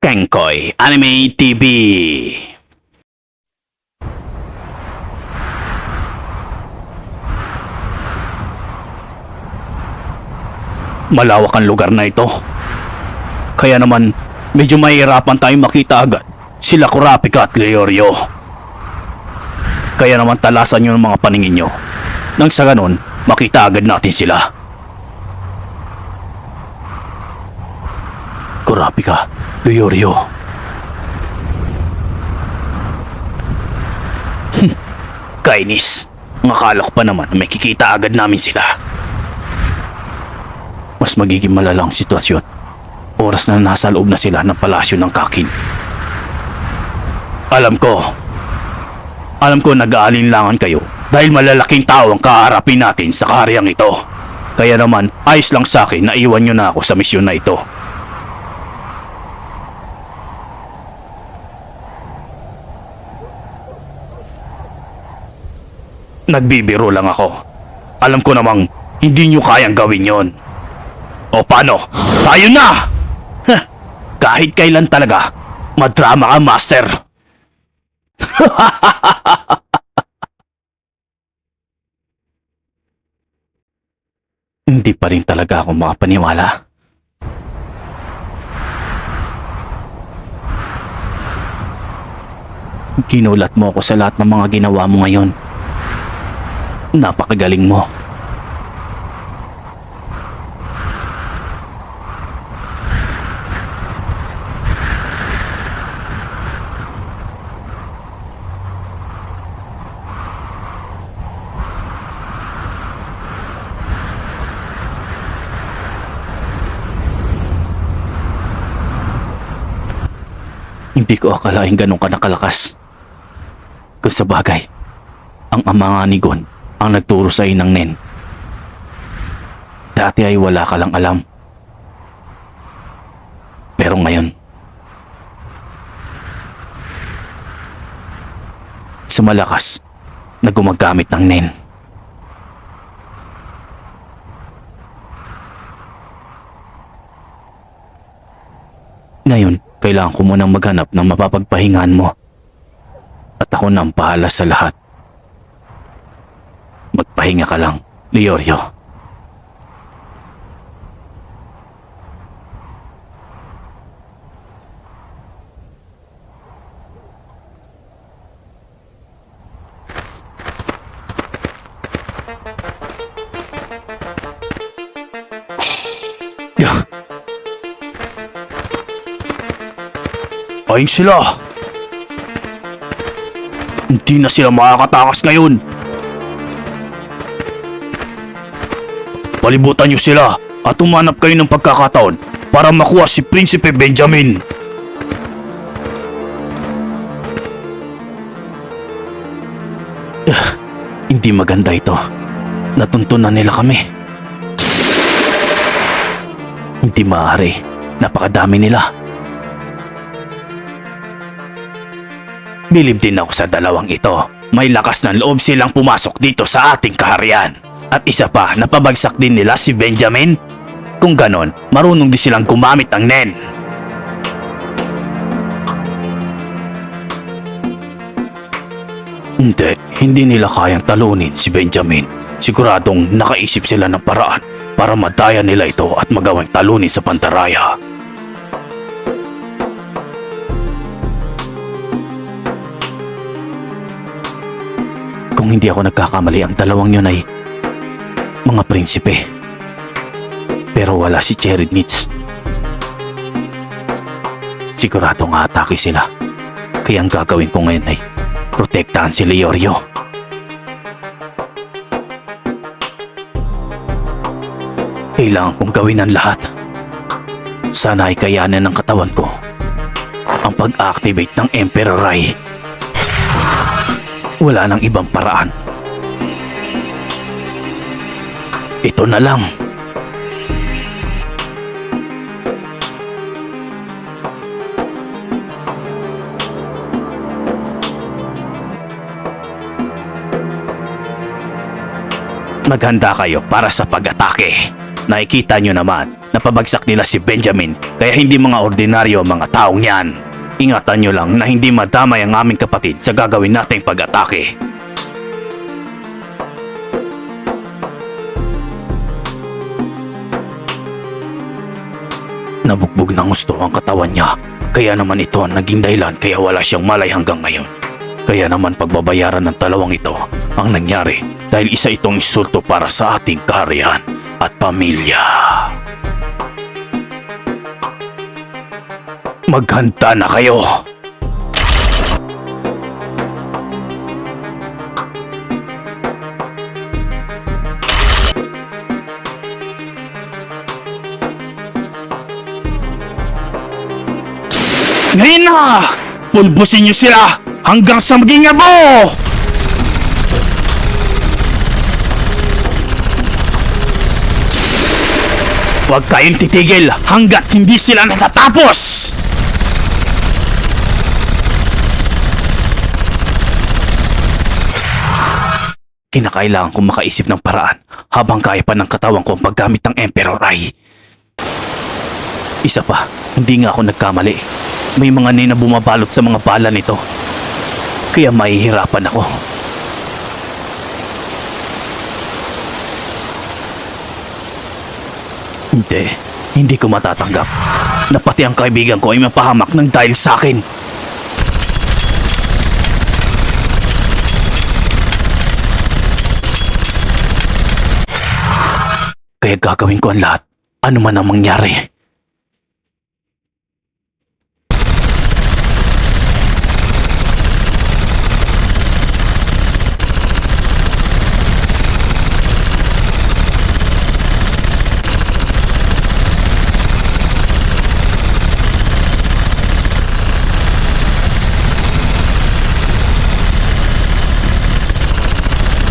Kenkoy Anime TV. Malawak ang lugar na ito. Kaya naman, medyo mahihirapan tayong makita agad sila Kurapika at Leorio. Kaya naman talasan nyo ng mga paningin nyo. Nang sa ganon, makita agad natin sila. Kurapika, Leorio. Kainis. Akala ko pa naman na may kikita agad namin sila. Mas magiging malalang sitwasyon. Oras na nasa loob na sila ng palasyo ng Kakin. Alam ko nag-aalinlangan kayo dahil malalaking tao ang kaharapin natin sa karyang ito. Kaya naman ayos lang sa akin na iwan nyo na ako sa misyon na ito. Nagbibiro lang ako. Alam ko namang hindi nyo kayang gawin yon. O paano? Tayo na! Kahit kailan talaga, madrama ka, Master. Hindi pa rin talaga ako makapaniwala. Ginulat mo ako sa lahat ng mga ginawa mo ngayon. Napakagaling mo. Hindi ko akalain ganun ka nakalakas. Kung sa bagay, ang ama nga ni Gon ang nagturo sa inang Nen. Dati ay wala ka lang alam. Pero ngayon, sa malakas na gumagamit ng Nen. Ngayon, kailangan ko munang maghanap ng mapapagpahingahan mo. At ako na ang bahala sa lahat. Magpahinga ka lang, Leorio. Ayun sila! Hindi na sila makakatakas ngayon! Palibutan niyo sila at umanap kayo ng pagkakataon para makuha si Prinsipe Benjamin! Hindi maganda ito. Natuntunan nila kami. Hindi maaari. Napakadami nila. Bilib din ako sa dalawang ito. May lakas ng loob silang pumasok dito sa ating kaharian. At isa pa, napabagsak din nila si Benjamin. Kung ganon, marunong din silang gumamit ng Nen. Hindi nila kayang talunin si Benjamin. Siguradong nakaisip sila ng paraan para madaya nila ito at magawang talunin sa pantaraya. Kung hindi ako nagkakamali, ang dalawang yun ay mga prinsipe. Pero wala si Cherednitz. Siguradong atake sila. Kaya ang gagawin ko ngayon ay protektahan si Leorio. Kailangan kong gawin ang lahat. Sana ay kayanan ng katawan ko ang pag-activate ng Emperor Rai. Wala nang ibang paraan. Ito na lang. Maghanda kayo para sa pag-atake. Nakikita nyo naman, Napabagsak nila si Benjamin, kaya hindi mga ordinaryo ang mga taong yan. Ingatan nyo lang na hindi madamay ang aming kapatid sa gagawin nating pag-atake. Nabugbog ng gusto ang katawan niya, kaya naman ito ang naging dahilan kaya wala siyang malay hanggang ngayon. Kaya naman pagbabayaran ng dalawang ito ang nangyari dahil isa itong insulto para sa ating kaharian at pamilya. Maghanda na kayo! Ngayon na! Pulbusin niyo sila hanggang sa maging abo! Huwag kayong titigil hanggat hindi sila natatapos! Kinakailangan kong makaisip ng paraan habang kaya pa ng katawan ko ang paggamit ng Emperor Eye. Isa pa, hindi nga ako nagkamali. May mga nina bumabalot sa mga bala nito. Kaya mahihirapan ako. Hindi ko matatanggap na pati ang kaibigan ko ay mapahamak ng dahil sa akin. Kaya gagawin ko ang lahat, ano man ang mangyari.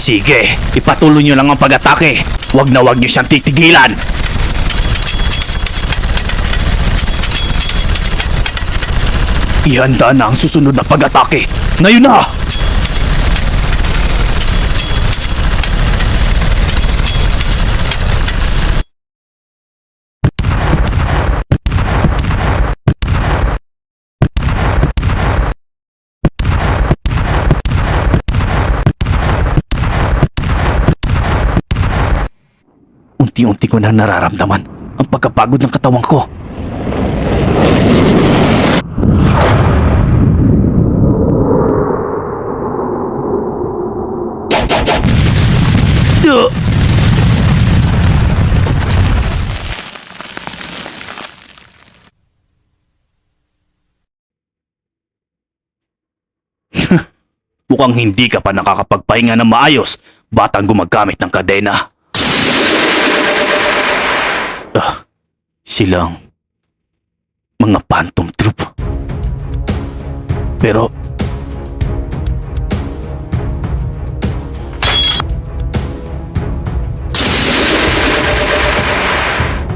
Sige, ipatuloy nyo lang ang pag-atake. Huwag na huwag nyo siyang titigilan. Ihanda na ang susunod na pag-atake. Ngayon na! Unti-unti ko na nararamdaman ang pagkapagod ng katawan ko. Mukhang hindi ka pa nakakapagpahinga ng maayos, batang gumagamit ng kadena. Silang mga Phantom Troop. Pero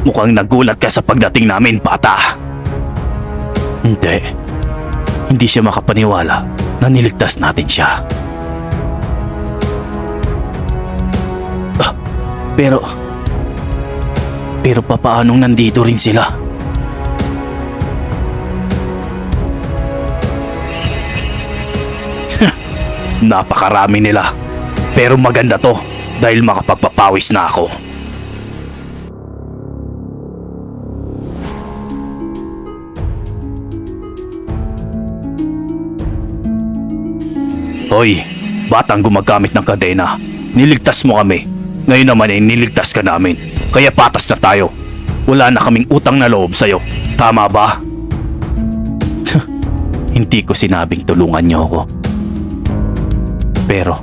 mukhang nagulat ka sa pagdating namin, bata. Hindi siya makapaniwala na niligtas natin siya. Pero papaanong nandito rin sila? Napakarami nila. Pero maganda to dahil makapagpapawis na ako. Hoy, batang gumagamit ng kadena. Niligtas mo kami. Ngayon naman ay niligtas ka namin. Kaya patas na tayo. Wala na kaming utang na loob sa'yo. Tama ba? Hindi ko sinabing tulungan niyo ako. Pero,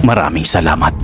maraming salamat.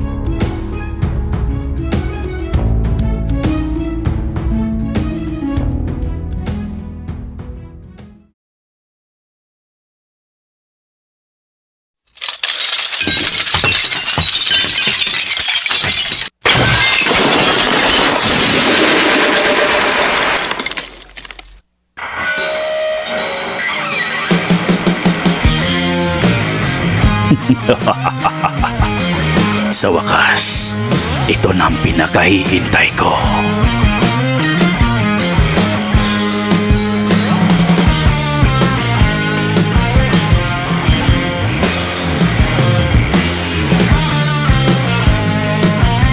Sa wakas, ito na ang pinakahihintay ko.